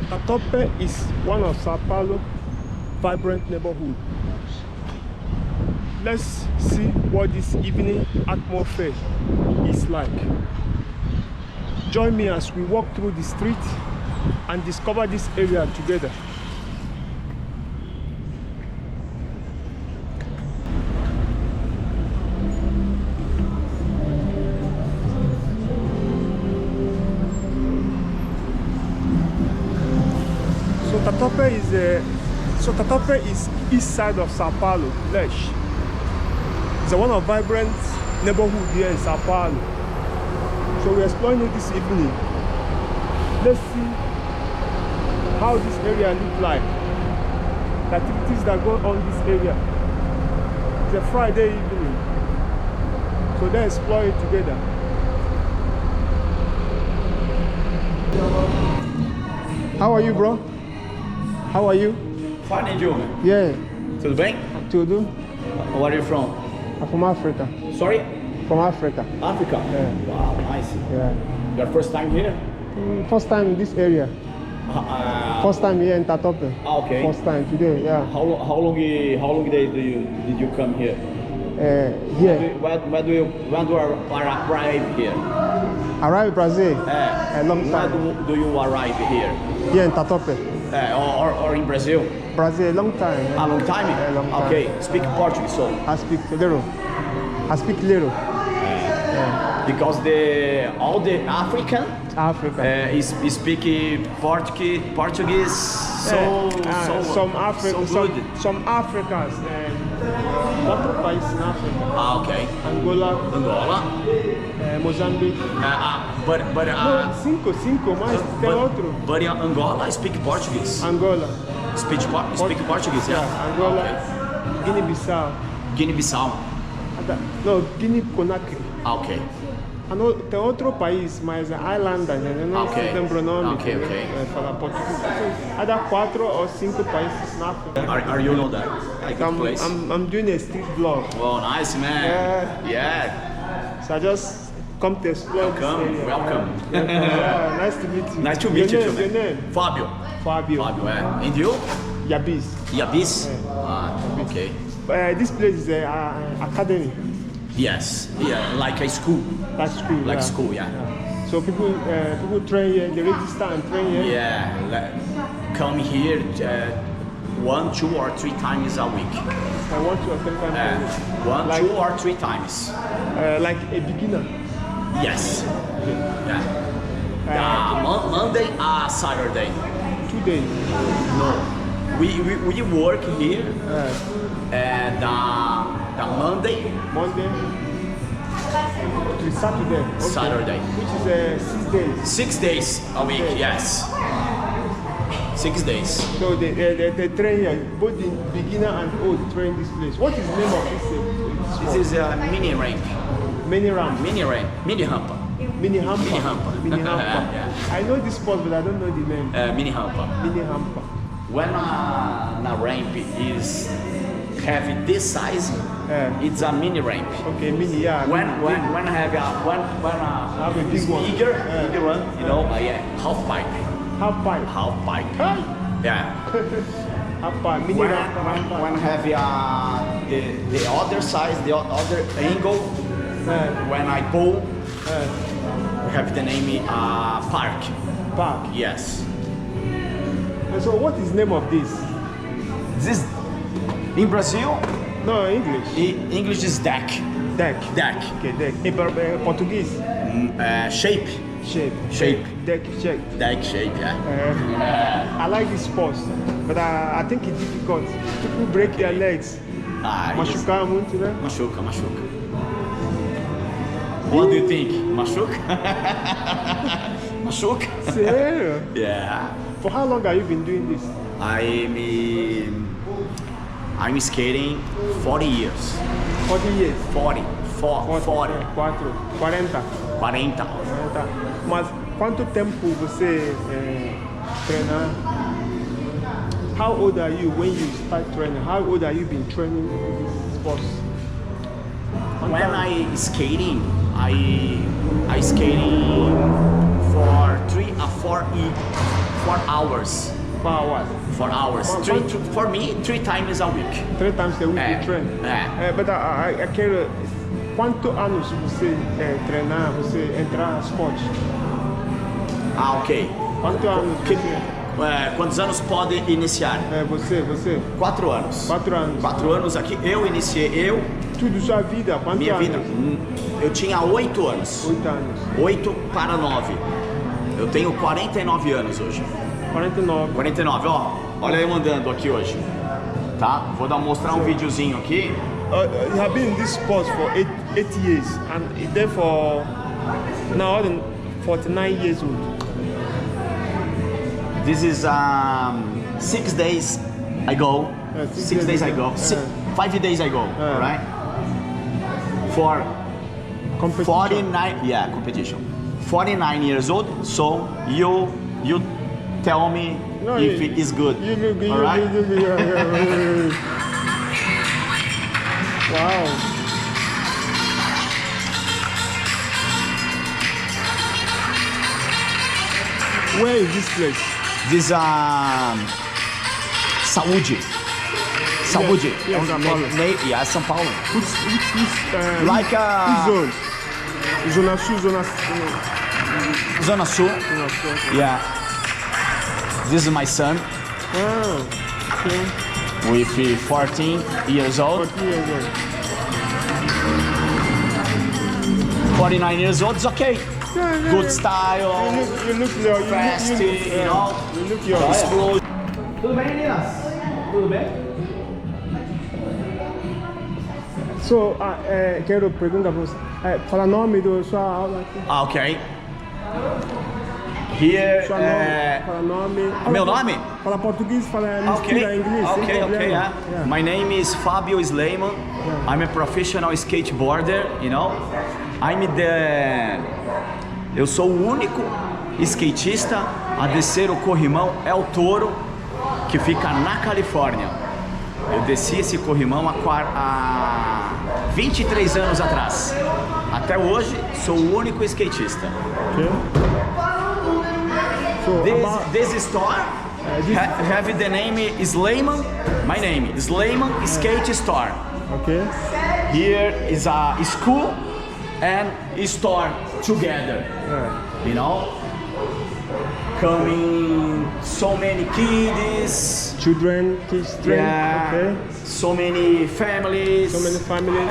Tatuapé is one of São Paulo's vibrant neighborhoods. Let's see what this evening atmosphere is like. Join me as we walk through the street and discover this area together. Tatuapé is east side of São Paulo, Leste. It's one of vibrant neighborhood here in São Paulo. So we're exploring it this evening. Let's see how this area looks like. The activities that go on this area. It's a Friday evening. So let's explore it together. How are you, bro? How are you? Fine, and you? Yeah. Tudo bem? Tudo. Where are you from? I'm from Africa. Sorry? From Africa. Africa? Yeah. Wow, nice. Yeah. Your first time here? First time in this area. First time here in Tatuapé. Okay. First time today, yeah. How long days did you come here? Here. When do you arrive here? Arrive Brazil. A long time. When do you arrive here? Here in Tatuapé. Or in Brazil? Brazil, long time. Yeah. A long time? A long time. Okay. Speak Portuguese, so. I speak little. Because all the Africa speak Portuguese so some good. some Africans quatro países in Africa. Okay. Angola, Mozambique. Cinco, mas tem outro. But in Angola speak Portuguese. Angola. Speak Portuguese, yeah. Angola, Okay. Guiné-Bissau. No, Guiné-Conakry. Okay. Tem outro país, mas Islander, né? Eu não sei lembro o nome. Okay. Falar português. Há 4 ou 5 países na África. Are you know that? Like good place? I'm doing a street vlog. Oh, nice, man. Yeah. So I just come to explore this area. Welcome. Nice to meet you. Nice to meet you too, Your man. name? Fabio, yeah. And you? Yabis. Yabis? Okay. This place is an academy. Yes. Yeah, like a school. Like school. Like school, yeah. So people train here, they register and train here? Yeah. Come here 1, 2 or 3 times a week. 1, 2 or 3 times a week. 1, like, 2 or 3 times. Like a beginner? Yes. Yeah. Monday, Saturday. 2 days? No. We work here and Monday to Saturday. Okay. Saturday. Which is 6 days. 6 days a week, yes. 6 days. So they train here, both the beginner and old train this place. What is the name of this? This is a mini ramp. Mini ramp. Mini ramp. Mini hampa. Mini hampa. Mini hampa. Mini hampa. Yeah. I know this spot, but I don't know the name. Mini hampa. Mini hampa. When a ramp is have this size, it's a mini ramp. Okay, mini, yeah. When have a big one. bigger one, you know, half pipe. Half pipe. Half pipe. Huh? Yeah. Half pipe. Mini ramp. When have the other size, the other angle, when I go, we have the name park. Park. Yes. And so what is the name of this? This in Brazil? No, English. English is deck. Deck. Okay, deck. In Portuguese? Shape. Shape. Deck shape. Deck shape, yeah. I like this sport, but I think it's difficult. People break their legs. Machucar muito, né? Machuca. What do you think? Machuca? Machuca? Sério? Yeah. For how long have you been doing this? I'm skating 40 years. 40 years? 40. 40. 40. Mas quanto tempo você treinar? How old are you when you start training? How old are you been training this sport? When I skating I skating for 3 or 4 4 hours. 4 hours. 4 hours. For me, 3 times a week. 3 times a week you train. But I quero... Quantos anos você treinar, você entrar no esporte? Ah, ok. Quantos anos quantos anos pode iniciar? Você? 4 anos. 4 anos. 4 anos aqui. Eu iniciei, Tudo sua vida? Quantos minha anos? vida, eu tinha 8 anos. 8 anos. 8 para 9. Eu tenho 49 anos hoje. 49. 49, ó. Olha eu andando aqui hoje. Tá? Vou mostrar um videozinho aqui. You have been in this sport for 8 years and therefore now 49 years old. This is 6 days ago. 6 days ago. 5 days ago, right? For Competition. 49, competition. 49 years old. So you tell me if it is good. All right? Wow. Where is this place? This Saúde. Saúde. Yeah, São Paulo. Yeah, São Paulo. Which Like zone? Zona Sul, Zona Zona Sul. Sul. Yeah. This is my son Okay. with 14 years old. 40 years old. 49 years old is okay. Yeah. Good style. You look young. Fast, you know. You look young. Explode. Tudo bem, meninas? Tudo bem? So, quero perguntar para você. Fala o nome da sua aula aqui. Ah, ok. Here, Sua nome, fala nome. meu nome? Fala português, fala Okay, mistura inglês. sem okay, problema. yeah. My name is Fabio Sleiman. I'm a professional skateboarder, you know. Eu sou o único skatista a descer o corrimão El Toro, que fica na Califórnia. Eu desci esse corrimão há 23 anos atrás. Até hoje, sou o único skatista. Okay. So, This store have the name Sleiman. My name is Sleiman Skate Store. Okay. Here is a school and a store together. You know, coming so many kids. Children, kids, train. Yeah, Okay. so many families. So many families.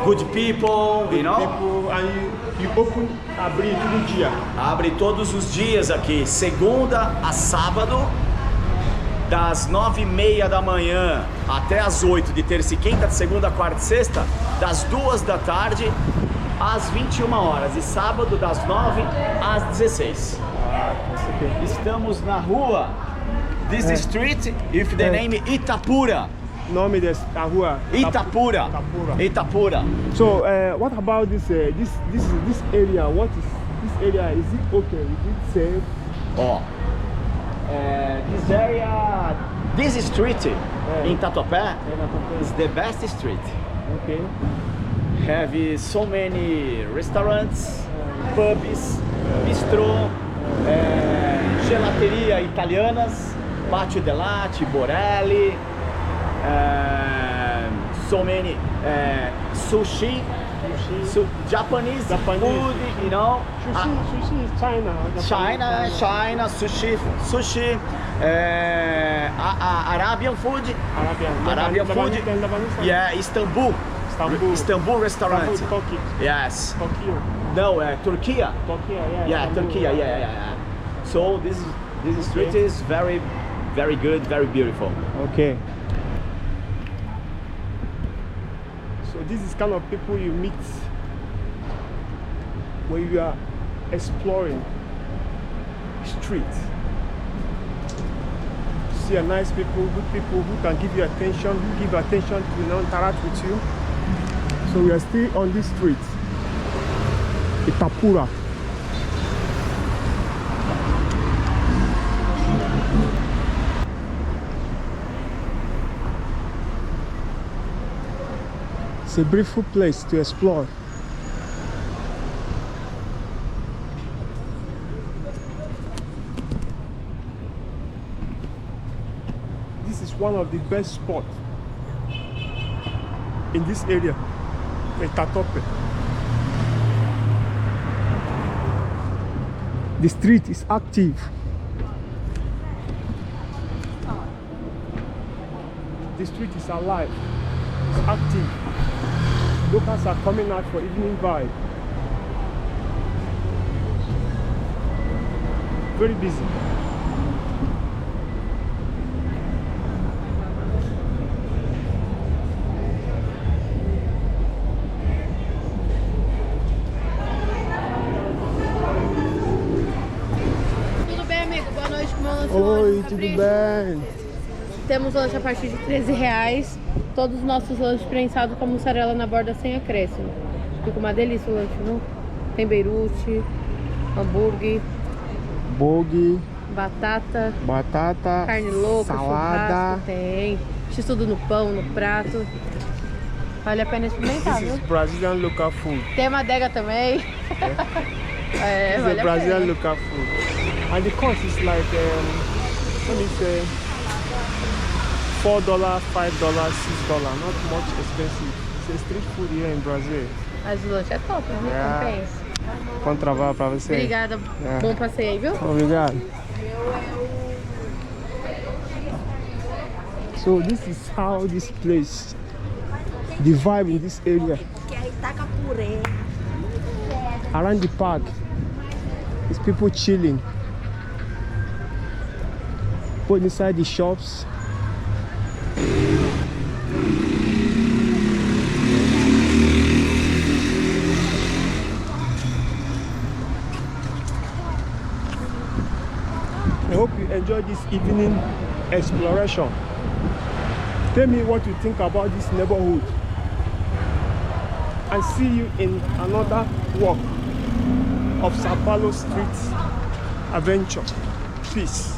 Good people, you know. People, and you open, abrir todo dia. Abre todos os dias aqui, segunda a sábado, das 9h30 da manhã até as 8, de terça e quinta, de segunda, quarta e sexta, das 2 da tarde às 21 horas, e sábado das 9 às 16. Okay. Estamos na rua, this street, with the name Itapura. Nome da rua? Itapura. Itapura. So, what about this area? What is this area? Is it okay? Is it safe? Ó, this area, this street in Tatuapé is the best street. Okay. Have so many restaurants, pubs, bistrô, gelateria italianas, Patio de Latte, Borelli, so many sushi, Japanese food, you know. Sushi is China. China, sushi, Arabian food, Arabian food, yeah, Istanbul restaurant. Turkey. Yes. Tokyo. No, Turkey. Yeah. Yeah, Turkey. Yeah. So this street is very, very good, very beautiful. Okay. So this is kind of people you meet when you are exploring street. See a nice people, good people who can give you attention, who give attention to interact with you. So we are still on this street, Itapura. It's a beautiful place to explore. one of the best spots in this area, in Tatuapé. The street is active. The street is alive. It's active. Locals are coming out for evening vibe. Very busy. Tudo bem, amigo? Boa noite, com o meu lanche. Oi, tudo bem? Temos lanche a partir de R$13. Todos os nossos lanches prensados com mussarela na borda sem acréscimo. Fica uma delícia o lanche, viu? Tem beirute, hambúrguer, Bogue, batata, carne louca, salada. churrasco, tem. X tudo no pão, no prato. Vale a pena experimentar, This viu? is Brazilian local food. Tem a adega também. É, This is vale a a Brazilian pena. local food. And the cost is like, let me say, $4, $5, $6. Not much expensive. It's a street food here in Brazil. Mas o lanche é top, né? Yeah. Compensa. Bom trabalho pra você. Obrigada. É. Bom passeio aí, viu? Obrigado. So this is how this place, the vibe in this area, around the park, is people chilling, both inside the shops. I hope you enjoyed this evening exploration. Tell me what you think about this neighborhood, and see you in another walk of São Paulo street adventure. Peace.